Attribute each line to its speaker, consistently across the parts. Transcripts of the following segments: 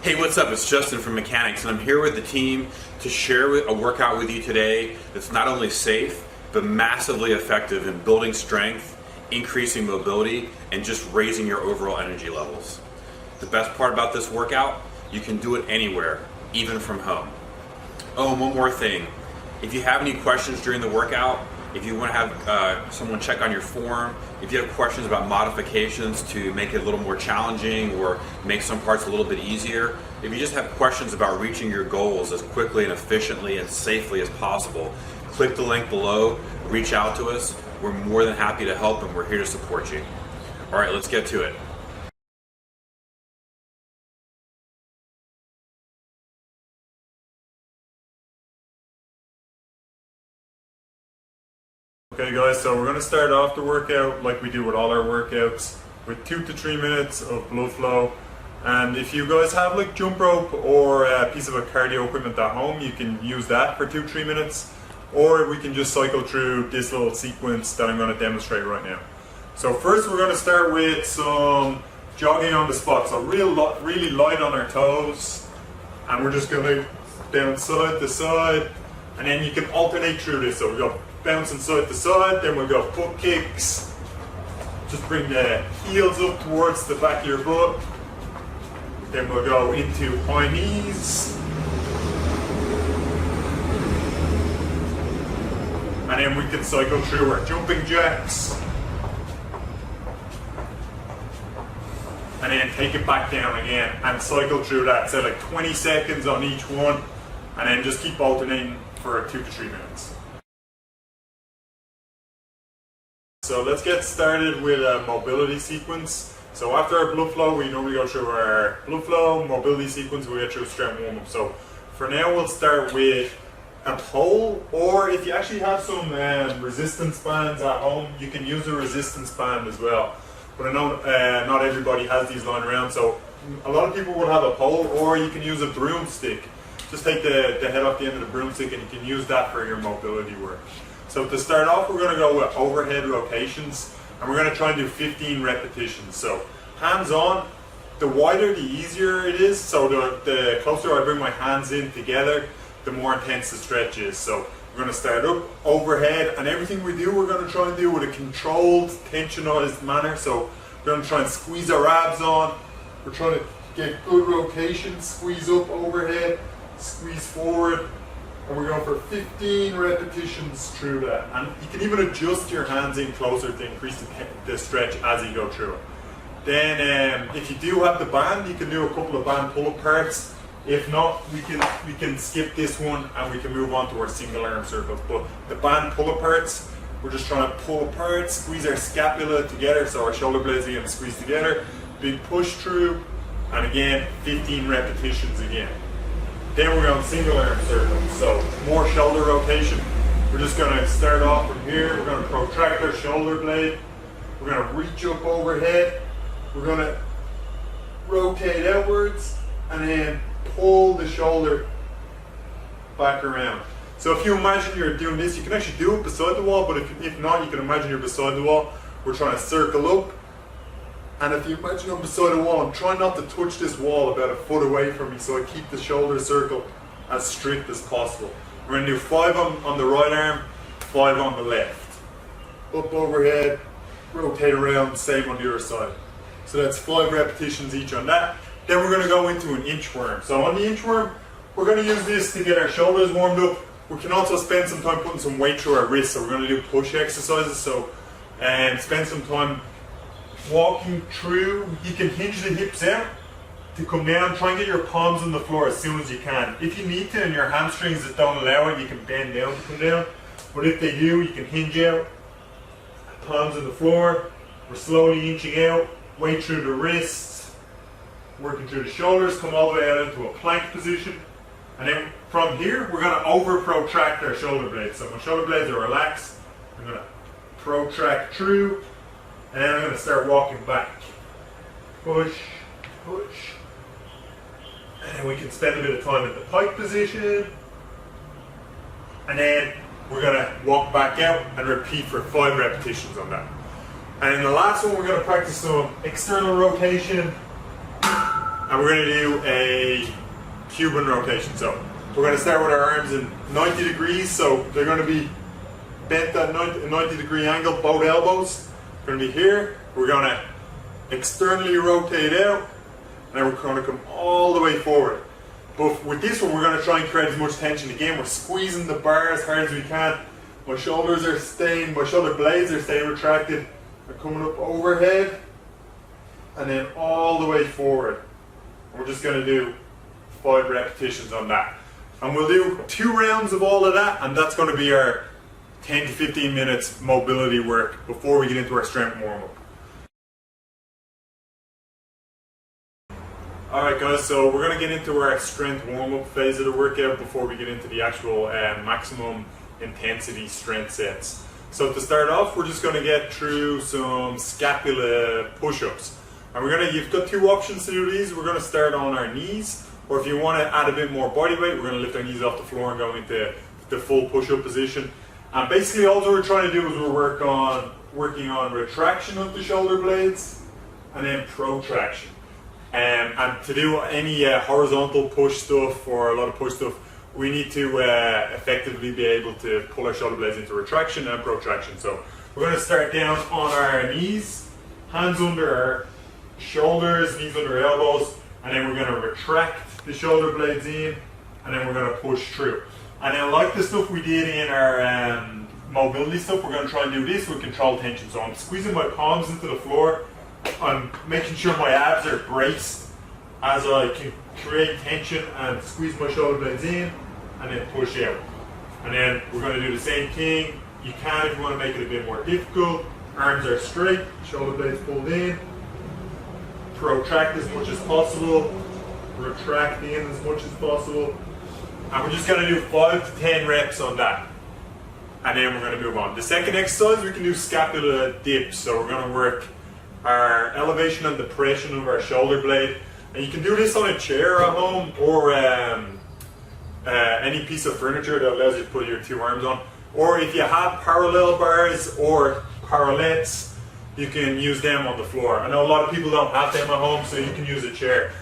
Speaker 1: Hey, what's up? It's Justin from Mekanix, and I'm here with the team to share a workout with you today that's not only safe, but massively effective in building strength, increasing mobility, and just raising your overall energy levels. The best part about this workout, you can do it anywhere, even from home. Oh, and one more thing. If you have any questions during the workout, if you want to have someone check on your form, if you have questions about modifications to make it a little more challenging or make some parts a little bit easier, if you just have questions about reaching your goals as quickly and efficiently and safely as possible, click the link below, reach out to us. We're more than happy to help, and we're here to support you. All right, let's get to it.
Speaker 2: Okay guys, so we're going to start off the workout like we do with all our workouts with 2 to 3 minutes of blood flow. And if you guys have like jump rope or a piece of a cardio equipment at home, you can use that for 2-3 minutes, or we can just cycle through this little sequence that I'm going to demonstrate right now. So first we're going to start with some jogging on the spot, so really light on our toes, and we're just going to down side to side, and then you can alternate through this. So we go bouncing side to side, then we'll go foot kicks, just bring the heels up towards the back of your butt, then we'll go into high knees, and then we can cycle through our jumping jacks, and then take it back down again and cycle through that. So like 20 seconds on each one, and then just keep alternating for 2 to 3 minutes. So let's get started with a mobility sequence. So after our blood flow, we normally go through our blood flow, mobility sequence, we get through strength warm-up. So for now, we'll start with a pole, or if you actually have some resistance bands at home, you can use a resistance band as well. But I know not everybody has these lying around, so a lot of people will have a pole, or you can use a broomstick. Just take the head off the end of the broomstick and you can use that for your mobility work. So to start off, we're going to go with overhead rotations, and we're going to try and do 15 repetitions. So hands on, the wider the easier it is, so the closer I bring my hands in together, the more intense the stretch is. So we're going to start up, overhead, and everything we do, we're going to try and do with a controlled, tensionized manner. So we're going to try and squeeze our abs on, we're trying to get good rotation, squeeze up overhead, squeeze forward, and we're going for 15 repetitions through that. And you can even adjust your hands in closer to increase the stretch as you go through it. Then if you do have the band, you can do a couple of band pull-up parts. If not, we can skip this one and we can move on to our single arm circles. But the band pull-up parts, we're just trying to pull apart, squeeze our scapula together, so our shoulder blades are getting squeezed together. Big push through, and again, 15 repetitions again. Then we're going single arm circles, so more shoulder rotation. We're just going to start off from here. We're going to protract our shoulder blade. We're going to reach up overhead. We're going to rotate outwards and then pull the shoulder back around. So if you imagine you're doing this, you can actually do it beside the wall, but if not, you can imagine you're beside the wall. We're trying to circle up. And if you imagine I'm beside a wall, I'm trying not to touch this wall about a foot away from me, so I keep the shoulder circle as strict as possible. We're going to do 5 on the right arm, 5 on the left. Up overhead, rotate around, same on the other side. So that's 5 repetitions each on that. Then we're going to go into an inchworm. So on the inchworm, we're going to use this to get our shoulders warmed up. We can also spend some time putting some weight through our wrists, so we're going to do push exercises. So and spend some time walking through. You can hinge the hips out to come down. Try and get your palms on the floor as soon as you can. If you need to and your hamstrings that don't allow it, you can bend down to come down. But if they do, you can hinge out, palms on the floor. We're slowly inching out, weight through the wrists, working through the shoulders, come all the way out into a plank position. And then from here, we're going to over protract our shoulder blades. So my shoulder blades are relaxed. I'm going to protract through. And then I'm going to start walking back. Push, push. And then we can spend a bit of time at the pike position. And then we're going to walk back out and repeat for 5 repetitions on that. And in the last one, we're going to practice some external rotation and we're going to do a Cuban rotation. So we're going to start with our arms in 90 degrees, so they're going to be bent at 90-degree angle, both elbows. We're going to be here, we're going to externally rotate out, and then we're going to come all the way forward. But with this one, we're going to try and create as much tension. Again, we're squeezing the bar as hard as we can. My shoulder blades are staying retracted. They're coming up overhead, and then all the way forward. And we're just going to do 5 repetitions on that. And we'll do 2 rounds of all of that, and that's going to be our 10 to 15 minutes mobility work before we get into our strength warm-up. Alright guys, so we're going to get into our strength warm-up phase of the workout before we get into the actual maximum intensity strength sets. So to start off, we're just going to get through some scapula push-ups. And you've got 2 options to do these. We're going to start on our knees, or if you want to add a bit more body weight, we're going to lift our knees off the floor and go into the full push-up position. And basically all we're trying to do is we're working on retraction of the shoulder blades and then protraction. And to do any horizontal push stuff or a lot of push stuff, we need to effectively be able to pull our shoulder blades into retraction and protraction. So we're going to start down on our knees, hands under our shoulders, knees under our elbows, and then we're going to retract the shoulder blades in, and then we're going to push through. And then like the stuff we did in our mobility stuff, we're going to try and do this with controlled tension. So I'm squeezing my palms into the floor. I'm making sure my abs are braced as I can create tension and squeeze my shoulder blades in and then push out. And then we're going to do the same thing. You can, if you want to make it a bit more difficult, arms are straight, shoulder blades pulled in, protract as much as possible, retract in as much as possible. And we're just going to do 5 to 10 reps on that. And then we're going to move on. The second exercise, we can do scapula dips. So we're going to work our elevation and depression of our shoulder blade. And you can do this on a chair at home or any piece of furniture that allows you to put your 2 arms on. Or if you have parallel bars or parallettes, you can use them on the floor. I know a lot of people don't have them at home, so you can use a chair.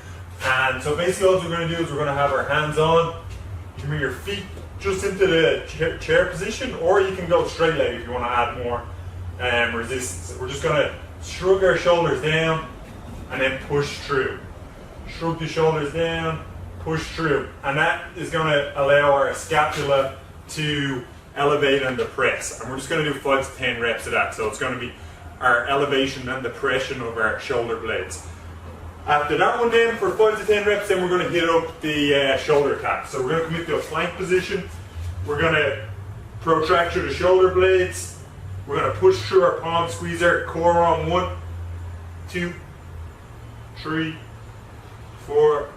Speaker 2: And so basically all we're going to do is we're going to have our hands on. You can bring your feet just into the chair position, or you can go straight leg if you want to add more resistance. We're just going to shrug our shoulders down and then push through. Shrug the shoulders down, push through. And that is going to allow our scapula to elevate and depress. And we're just going to do 5 to 10 reps of that. So it's going to be our elevation and depression of our shoulder blades. After that one then, for 5 to 10 reps, then we're going to hit up the shoulder tap. So we're going to commit to a plank position. We're going to protract through the shoulder blades. We're going to push through our palm, squeeze our core on 1, 2, 3, 4,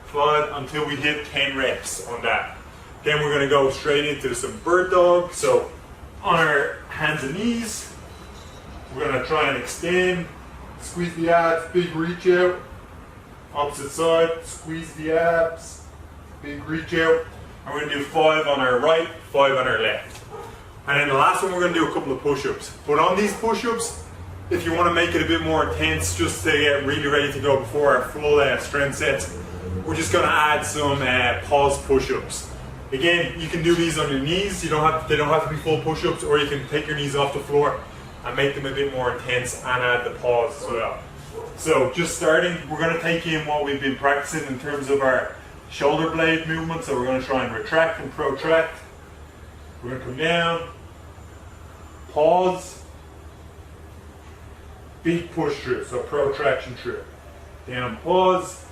Speaker 2: 5, until we hit 10 reps on that. Then we're going to go straight into some bird dog. So on our hands and knees, we're going to try and extend, squeeze the abs, big reach out. Opposite side, squeeze the abs, big reach out. And we're going to do 5 on our right, 5 on our left. And then the last one, we're going to do a couple of push-ups. But on these push-ups, if you want to make it a bit more intense, just to get really ready to go before our full strength sets, we're just going to add some pause push-ups. Again, you can do these on your knees. They don't have to be full push-ups, or you can take your knees off the floor and make them a bit more intense and add the pause as well. So just starting, we're going to take in what we've been practicing in terms of our shoulder blade movement. So we're going to try and retract and protract. We're going to come down, pause, big push through, so protraction through. Down, pause,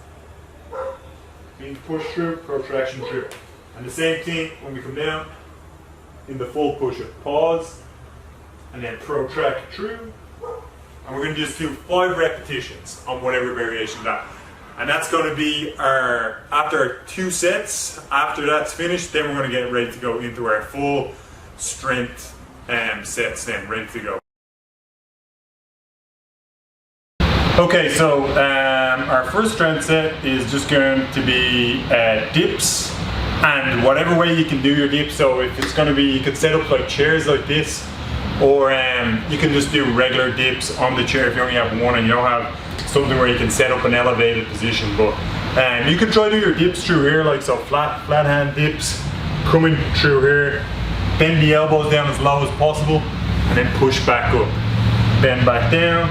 Speaker 2: big push through, protraction through. And the same thing when we come down in the full push-up. Pause, and then protract through. And we're going to just do 5 repetitions on whatever variation of that. And that's going to be our, after our 2 sets, after that's finished, then we're going to get ready to go into our full strength sets then, ready to go. Okay, so our first strength set is just going to be dips, and whatever way you can do your dips. So if it's going to be, you could set up like chairs like this, or you can just do regular dips on the chair if you only have one and you don't have something where you can set up an elevated position. But you can try to do your dips through here, like so, flat hand dips, coming through here, bend the elbows down as low as possible, and then push back up. Bend back down,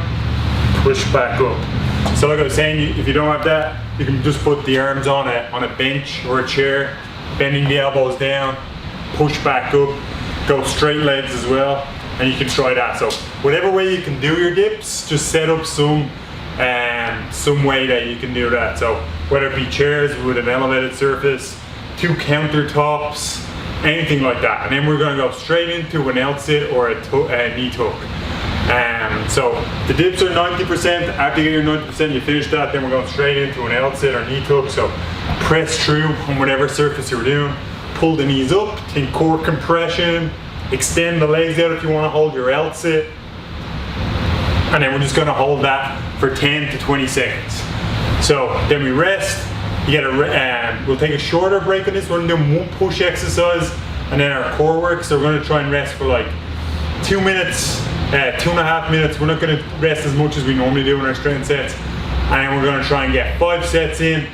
Speaker 2: push back up. So like I was saying, if you don't have that, you can just put the arms on a bench or a chair, bending the elbows down, push back up, go straight legs as well, and you can try that. So whatever way you can do your dips, just set up some way that you can do that. So whether it be chairs with an elevated surface, 2 countertops, anything like that. And then we're going to go straight into an L-sit or a knee tuck. So the dips are 90%. After you get your 90%, you finish that, then we're going straight into an L-sit or knee tuck. So press through on whatever surface you're doing. Pull the knees up, think core compression, extend the legs out if you want to hold your L-sit. And then we're just going to hold that for 10 to 20 seconds. So then we rest. You get we'll take a shorter break on this. We're going to do one push exercise and then our core work. So we're going to try and rest for like 2 minutes, 2.5 minutes. We're not going to rest as much as we normally do in our strength sets. And then we're going to try and get 5 sets in.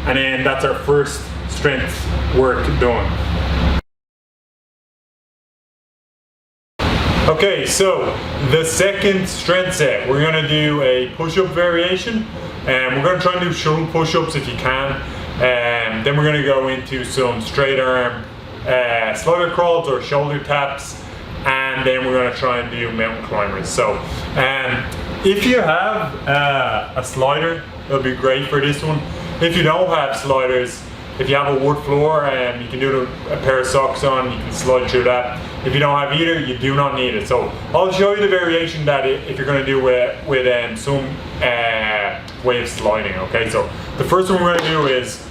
Speaker 2: And then that's our first strength work done. Okay, so the second strength set, we're going to do a push-up variation. And we're going to try and do shuttle push-ups if you can. Then we're going to go into some straight arm slider crawls or shoulder taps. And then we're going to try and do mountain climbers. So if you have a slider, it'll be great for this one. If you don't have sliders, if you have a wood floor, you can do a pair of socks on, you can slide through that. If you don't have either, you do not need it. So I'll show you the variation that if you're going to do with some way of sliding. Okay, so the first one we're going to do is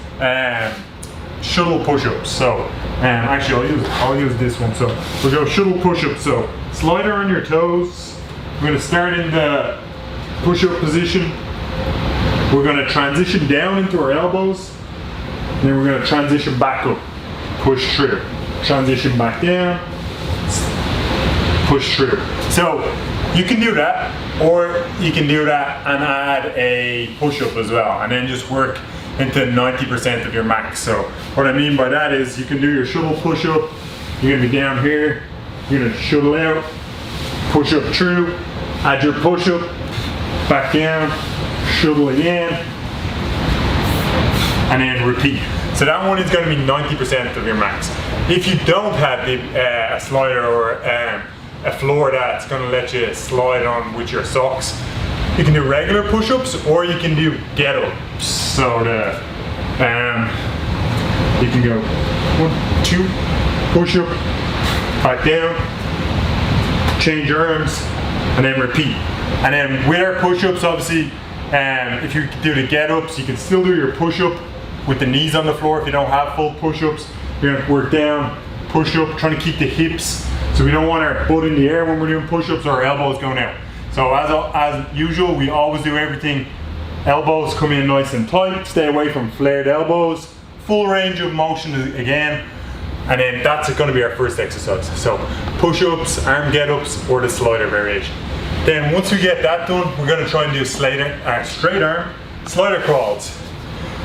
Speaker 2: shuttle push-ups. So actually I'll use this one. So we'll go shuttle push-ups. So slider on your toes. We're going to start in the push-up position. We're going to transition down into our elbows. And then we're going to transition back up. Push through. Transition back down. Push through. So you can do that, or you can do that and add a push-up as well, and then just work into 90% of your max. So what I mean by that is you can do your shuttle push-up. You're gonna be down here, you're gonna shuttle out, push up through, add your push-up, back down, shuttle again, and then repeat. So that one is gonna be 90% of your max. If you don't have a slider or a floor that's going to let you slide on with your socks, you can do regular push-ups or you can do get-ups. So you can go 1, 2, push-up, back down, change your arms, and then repeat. And then with our push-ups, obviously, if you do the get-ups, you can still do your push-up with the knees on the floor. If you don't have full push-ups, you're going to work down, push up, trying to keep the hips. So we don't want our butt in the air when we're doing push-ups or our elbows going out. So as usual, we always do everything. Elbows come in nice and tight. Stay away from flared elbows. Full range of motion again. And then that's going to be our first exercise. So push-ups, arm get-ups, or the slider variation. Then once we get that done, we're going to try and do straight arm slider crawls.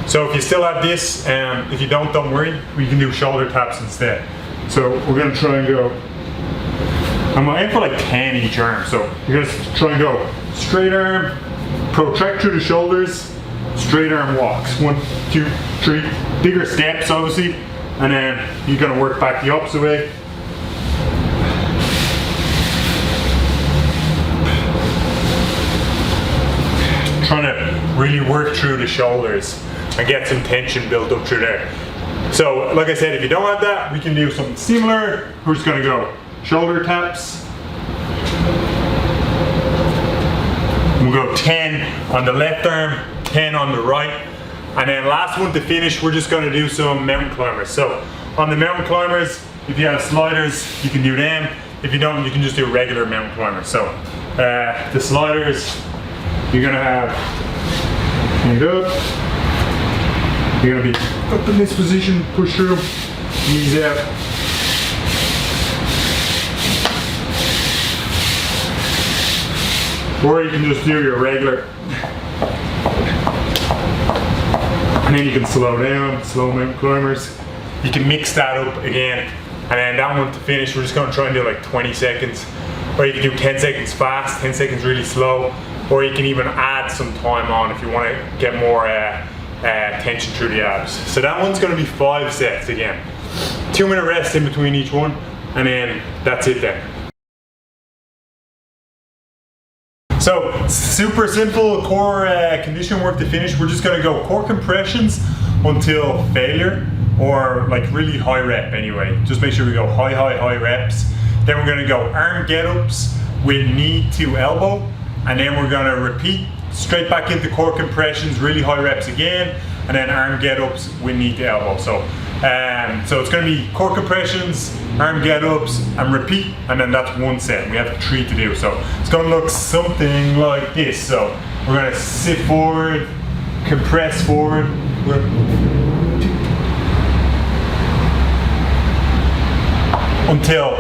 Speaker 2: So if you still have this, if you don't worry, we can do shoulder taps instead. So we're going to try and go, I'm aiming for like 10 each arm. So you're going to try and go straight arm, protract through the shoulders, straight arm walks. 1, 2, 3, bigger steps obviously, and then you're going to work back the opposite way. Trying to really work through the shoulders and get some tension built up through there. So like I said, if you don't have that, we can do something similar. We're just going to go shoulder taps. We'll go 10 on the left arm, 10 on the right. And then last one to finish, we're just going to do some mountain climbers. So on the mountain climbers, if you have sliders, you can do them. If you don't, you can just do regular mountain climbers. So the sliders, you're going to have hand up. You're going to be up in this position, push through, knees out. Or you can just do your regular and then you can slow down, slow mountain climbers. You can mix that up again, and then that one to finish, we're just gonna try and do like 20 seconds, or you can do 10 seconds fast, 10 seconds really slow, or you can even add some time on if you wanna get more tension through the abs. So that one's gonna be 5 sets again. 2-minute rest in between each one, and then that's it then. So super simple core condition work to finish. We're just gonna go core compressions until failure, or like really high rep anyway. Just make sure we go high reps. Then we're gonna go arm get-ups with knee to elbow, and then we're gonna repeat straight back into core compressions, really high reps again, and then arm get-ups with knee to elbow. So it's going to be core compressions, arm get-ups, and repeat, and then that's one set. We have 3 to do. So it's going to look something like this. So we're going to sit forward, compress forward, until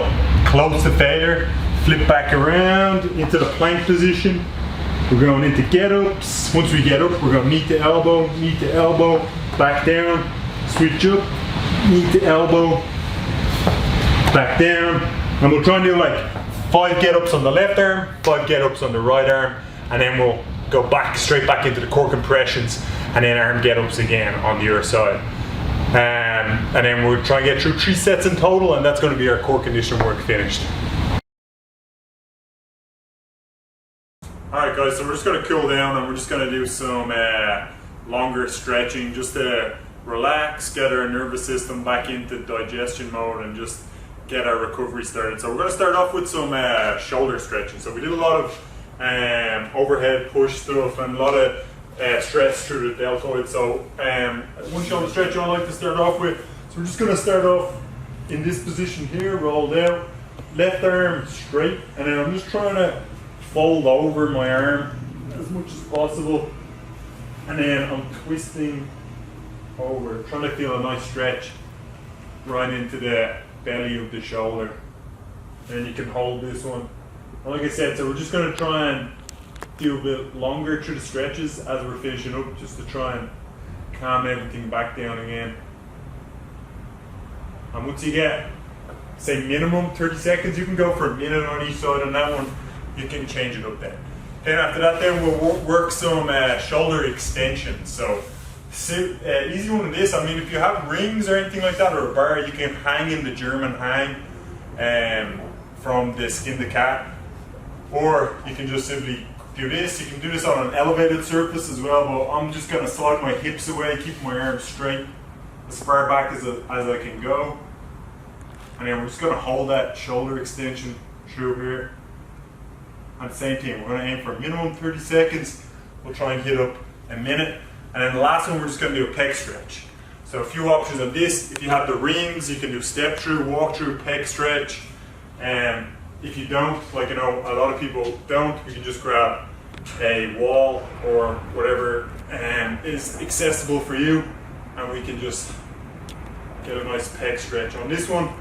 Speaker 2: close to failure. Flip back around into the plank position. We're going into get-ups. Once we get up, we're going knee to elbow, back down, switch up, knee to elbow, back down. And we'll try and do like 5 get-ups on the left arm, 5 get-ups on the right arm, and then we'll go back, straight back into the core compressions, and then arm get-ups again on the other side. And then we'll try and get through 3 sets in total, and that's going to be our core condition work finished. Alright guys, so we're just going to cool down, and we're just going to do some longer stretching just to relax, get our nervous system back into digestion mode, and just get our recovery started. So we're going to start off with some shoulder stretching. So we did a lot of overhead push stuff and a lot of stress through the deltoid. So one shoulder stretch I like to start off with. So we're just going to start off in this position here, rolled out, left arm straight, and then I'm just trying to fold over my arm as much as possible, and then I'm twisting over, trying to feel a nice stretch right into the belly of the shoulder. And you can hold this one. And like I said, so we're just going to try and do a bit longer through the stretches as we're finishing up, just to try and calm everything back down again. And once you get, say, minimum 30 seconds, you can go for a minute on each side on that one. You can change it up then. Then after that, then we'll work some shoulder extensions. So easy one of this. I mean, if you have rings or anything like that, or a bar, you can hang in the German hang from the skin to cat, or you can just simply do this. You can do this on an elevated surface as well, but I'm just going to slide my hips away, keep my arms straight as far back as I can go, and then we're just going to hold that shoulder extension through here. And same thing, we're going to aim for a minimum 30 seconds. We'll try and hit up a minute. And then the last one, we're just going to do a pec stretch. So a few options on this. If you have the rings, you can do step through, walk through, pec stretch. And if you don't, like a lot of people don't, you can just grab a wall or whatever is accessible for you, and we can just get a nice pec stretch. On this one,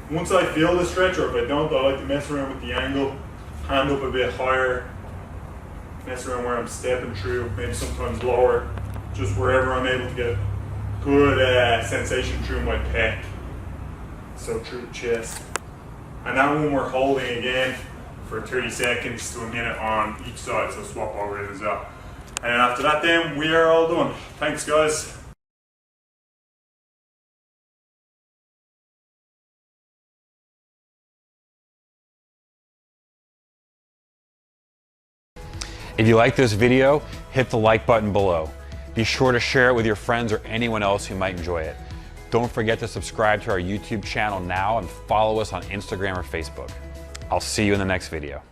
Speaker 2: once I feel the stretch, or if I don't, I like to mess around with the angle. Hand up a bit higher, mess around where I'm stepping through, maybe sometimes lower, just wherever I'm able to get good sensation through my pec, so through the chest. And that one we're holding again for 30 seconds to a minute on each side, so swap over it as well. And then after that then, we are all done. Thanks guys.
Speaker 1: If you like this video, hit the like button below. Be sure to share it with your friends or anyone else who might enjoy it. Don't forget to subscribe to our YouTube channel now and follow us on Instagram or Facebook. I'll see you in the next video.